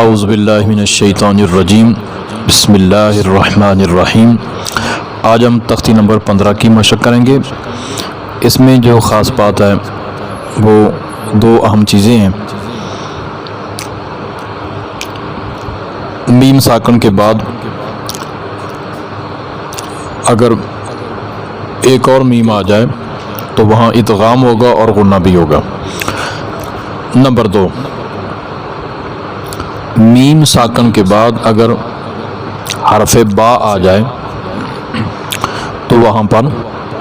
औज़ुबिल्लाहि मिनश्शैतानिर्रजीम बिस्मिल्लाहिर्रहमानिर्रहीम। आज हम तख्ती नंबर 15 की मशक करेंगे। इसमें जो ख़ास बात है वो दो अहम चीज़ें हैं। मीम साकन के बाद अगर एक और मीम आ जाए तो वहाँ इदगाम होगा और गुन्ना भी होगा। नंबर 2, मीम साकन के बाद अगर हरफ बा आ जाए तो वहाँ पर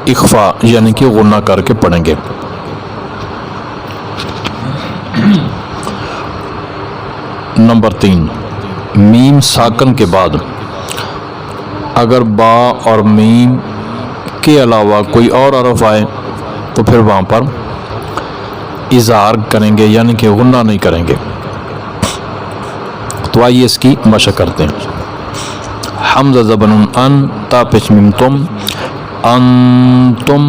इख्फा यानी कि गुन्ना करके पढ़ेंगे। नंबर 3, मीम साकन के बाद अगर बा और मीम के अलावा कोई और हरफ आए तो फिर वहाँ पर इज़हार करेंगे यानी कि गुन्ना नहीं करेंगे। तो आइए इसकी मशक करते हैं। हमज़ा ज़बनुन अन, ता पेश मीम तुम, अंतुम,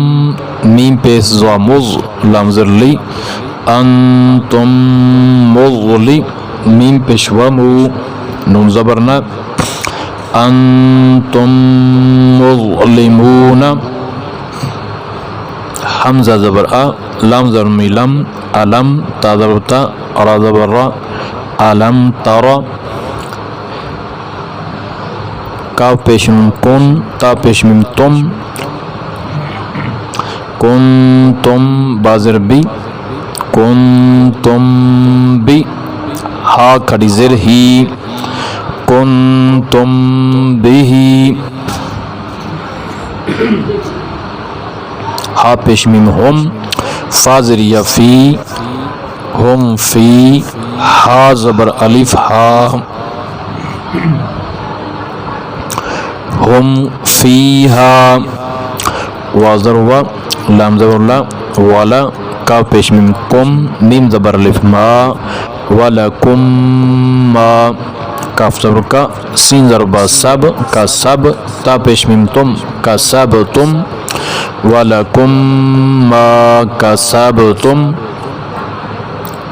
मीम पेश ज़ा मुज़, लाम ज़र ली, अंतुम मुज़ली, मीम पेश व मू, नून ज़बर न, अंतुम मुज़लिमून, हमज़ा ज़बर आ, लाम ज़र मी लम, अलम, ता ज़बर ता, रा ज़बर रा, अलम तरा, काफ पेश मीम कुन, ता पेश मीम तुम, कुन तुम बाज़र बी, कुन तुम बी, हा खड़ी ज़िर ही, कुन तुम बिही, हा पेश मीम हम, फा ज़रिया फी, हम फी, हा ज़बर अलिफ हा, हम फीहा, वा ज़र वा, लाम ज़बर ला, वाला, काफ पेश मीम कुम, मीम ज़बर अलिफ मा, वलकुम मा, काफ ज़बर का, सीन ज़र बा सब का सब, ता पेश मीम तुम का सब तुम, वलकुम मा का सब तुम,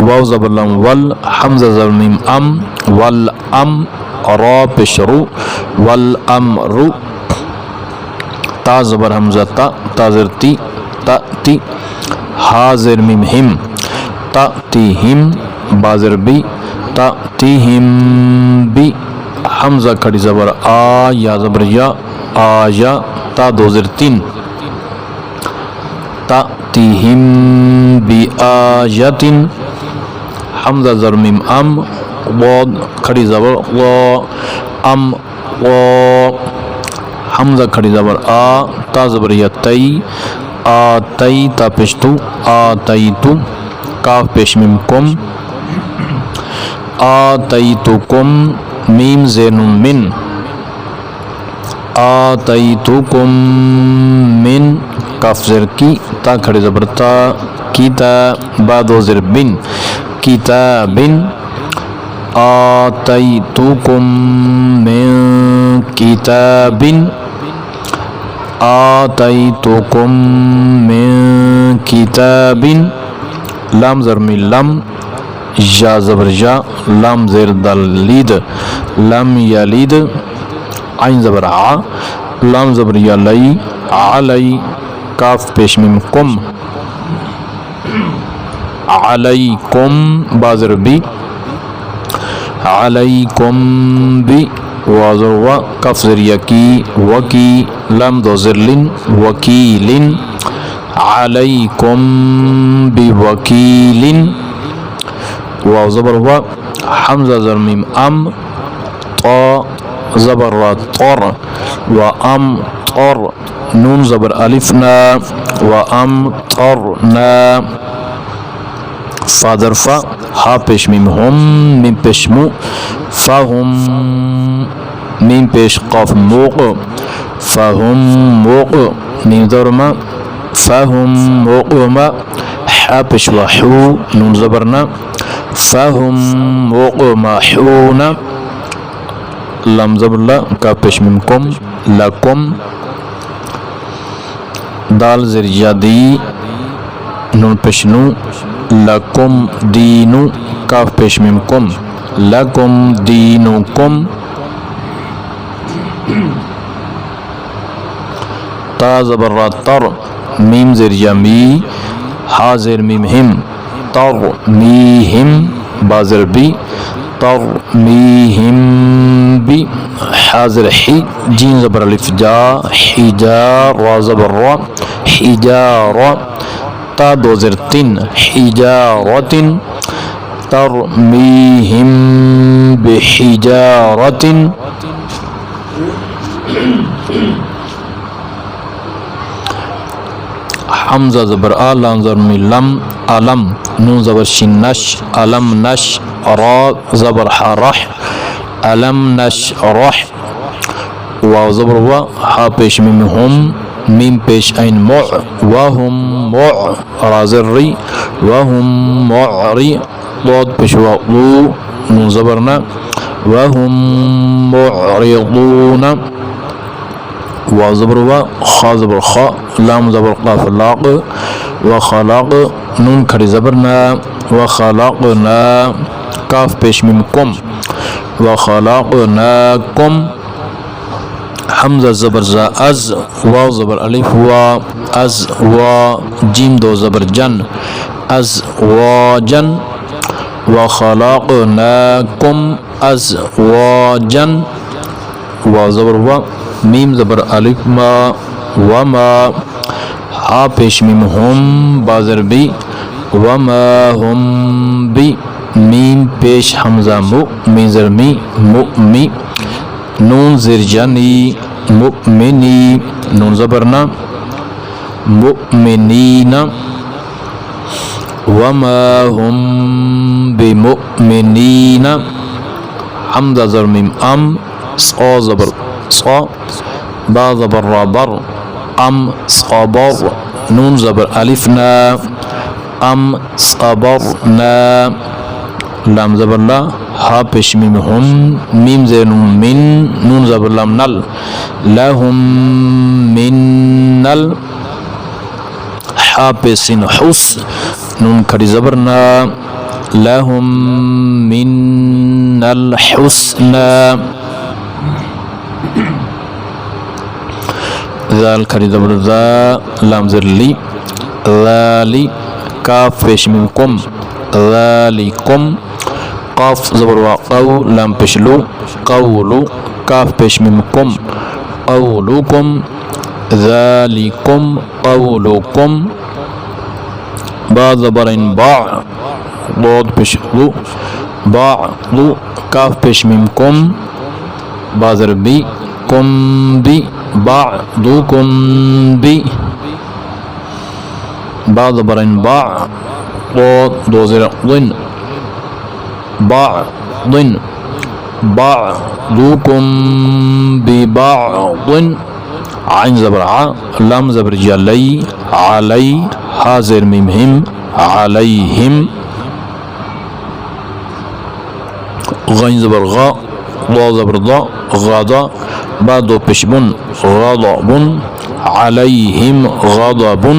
वाव ज़बर लम वल, हमज़ा ज़बर मीम अम, वल अम, रा पेश रू, वल अमरु, ता ज़बर हमज़ा ता, ता ज़र ती, ता ती, हा ज़र मीम हिम, ता ती हिम, बा ज़र बी, ता ती हिम बी, हमज़ा खड़ी ज़बर आ, या ज़बर या, आया, ता दो ज़र तीन, ता ती हिम बी आयतिन, हमज़ा ज़र मीम अम, वाद खड़ी ज़बर वा, अम वा, हमज़ा खड़ी ज़बर आ, ता ज़बर या तई, आ तई, ता पेश तू, आ तई तू, काफ पेश मीम कुम, आ तई तू कुम, मीम ज़ेनुन मिन, आ तई तू कुम मिन, काफ ज़र की, ता खड़ी ज़बर ता, कीता, बा दो ज़र बिन, किताबिन, आतैतुकुम मिन किताबिन, आतैतुकुम मिन किताबिन, लाम ज़र मी लम, या ज़बर या, लाम ज़ेर दल लीद, लम यलिद, आइन ज़बर आ, लाम ज़बर या लई, अलई, काफ पेश मीम कुम, अलैकुम, बाज़र बी, अलैकुम बी, वाज़र वा, कफ ज़रिया की, वकी, लम दो ज़िरलिन, वकीलिन, अलैकुम बी वकीलिन, वाव ज़बर वा, हमज़ा ज़र मीम अम, ता ज़बर रा तर, व अम तर, नून ज़बर अलिफ ना, व अम तर ना, फा ज़र फा, हा पेश मीम हम, मीम पेश मु, फ़हुम, मीम पेश क़ाफ मुक़, फ़हुम मुक़, मीम ज़र मा, फ़हुम मुक़मा, हा पेश वा हू, नून ज़बर ना, फ़हुम मुक़महूना, लम ज़बर ला, का पेश मीम कुम, लकुम, दाल ज़र या दी, नून पेश नू, लकुम दीनु, काफ पेश मीम कुम, लकुम दीनुकुम। ता ज़बर रा तर, मीम ज़ेर यमी, हा ज़ेर मीम हिम, तर मीहिम, बा ज़ेर बी, तर मीहिम बी, हा ज़ेर ही, जीम ज़बर अलिफ जा, हिजा, रा ज़बर रा, हिजारा, ता दो ज़ेर तीन, हिजारतिन, तरमीहिम बिहिजारतिन। हमज़ा ज़बर आ, लाम ज़बर मिलम, अलम, नून ज़बर शिन नश, अलम नश, रा ज़बर हरह, अलम नश रह, वाव ज़बर वा, हा पेश मीम हम, मीम पेश ऐन मु, वहुम मु, रा ज़ेर री, वहुम मुरी, ضاد पेश वा ऊ, नून ज़बर ना, वहुम मुरिदून, वाव ज़बर वा, खा ज़बर खा, लाम ज़बर क़ाफ लाक़, व खलाक़, नून खड़ी ज़बर ना, व खलाक़ना, काफ पेश मीम कुम, व खलाक़नाकुम। हमज़ा ज़बर ज़ा अज़, वाव ज़बर अलिफ वा, अज़ वा, जीम दो ज़बर जन, अज़ वाजन, व खलाक़नाकुम अज़वाजन, वाव ज़बर वा, मीम ज़बर अलिफ मा, वमा, हा पेश मीम हम, बा ज़ेर बी, वमा हम बी, मीम पेश हमज़ा मु, मी ज़ेर मी, मुमी, नून ज़ेर जनी, मुमिनी, नून ज़बर ना, मुमिनीना, वमा हम बिमुमिनीना। हमज़ा ज़बर मीम अम, सा ज़बर सा, बा ज़बर रा बर, अम सबर, नून ज़बर अलिफ ना, अम सबरना, लाम ज़बर ला, हा पेश मीम हम, मीम ज़ेर नून मिन, नून ज़बर लाम नल, लहुम मिन्नल, हा पेश सिन हुस, नून खड़ी ज़बर ना, लहुम मिन्नल हुस्ना। ज़ाल खड़ी ज़बर ज़ा, लाम ज़ेर ली, ज़ाली, काफ पेश मीम कुम, ज़ालिकुम, काफ ज़बर वा क़ौ, लाम पेश लू, क़ौलु, काफ पेश मीम कुम, क़ौलुकुम, ज़ालिकुम क़ौलुकुम। बा ज़बर इन बा, ज़ाद पेश लू, बाअदु, काफ पेश मीम कुम, बा ज़ेर बी, कुम बी, बाअदुकुम बी, बा ज़बर इन बा, ज़ाद दो ज़ेर ज़िन, बाअदिन, बाअदुकुम बिबाअदिन, आइन ज़बर आ, लाम ज़बर जलई, अलई, हा ज़ेर मीम हिम, अलैहिम, गैन ज़बर गा, ज़ा ज़बर ज़ा, गदा, बा दो पेश बुन, गदबुन, अलैहिम गदबुन।